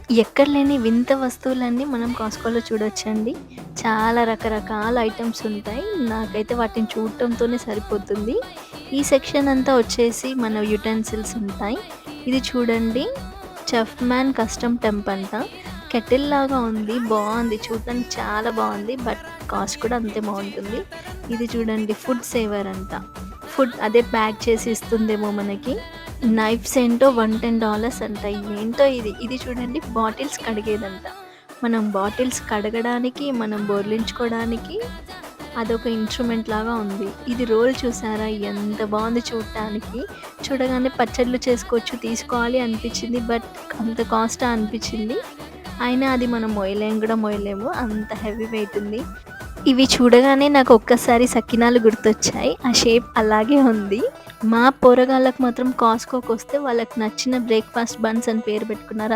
ఎక్కడ లేని వింత వస్తువులన్నీ మనం కాస్కోలో చూడొచ్చండి. చాలా రకరకాల ఐటెమ్స్ ఉంటాయి. నాకైతే వాటిని చూడటంతోనే సరిపోతుంది. ఈ సెక్షన్ అంతా వచ్చేసి మన యుటెన్సిల్స్ ఉంటాయి. ఇది చూడండి, చెఫ్‌మ్యాన్ కస్టమ్ టెంప్ అంట. కెటిల్ లాగా ఉంది. బావుంది. చూడటానికి చాలా బావుంది. బట్ కాస్ట్ కూడా అంతే బావుంటుంది. ఇది చూడండి, ఫుడ్ సేవర్ అంట. ఫుడ్ అదే ప్యాక్ చేసి ఇస్తుందేమో మనకి. నైఫ్స్ ఏంటో $110 అంట. ఏంటో ఇది. ఇది చూడండి, బాటిల్స్ కడిగేదంట. మనం బాటిల్స్ కడగడానికి, మనం బొర్లించుకోవడానికి అదొక ఇన్‌స్ట్రుమెంట్ లాగా ఉంది. ఇది రోల్ చూసారా? ఎంత బావుంది చూడటానికి. చూడగానే పచ్చడ్లు చేసుకోవచ్చు, తీసుకోవాలి అనిపించింది. బట్ అంత కాస్టా అనిపించింది. అయినా అది మనం మోయలేం కూడా మోయలేము. అంత హెవీ వెయిట్ ఉంది. ఇవి చూడగానే నాకు ఒక్కసారి సకినాలు గుర్తొచ్చాయి. ఆ షేప్ అలాగే ఉంది. మా పోరగాళ్ళకి మాత్రం కాస్ట్‌కోకొస్తే వాళ్ళకి నచ్చిన బ్రేక్‌ఫాస్ట్ బన్స్ అని పేరు పెట్టుకున్నారు.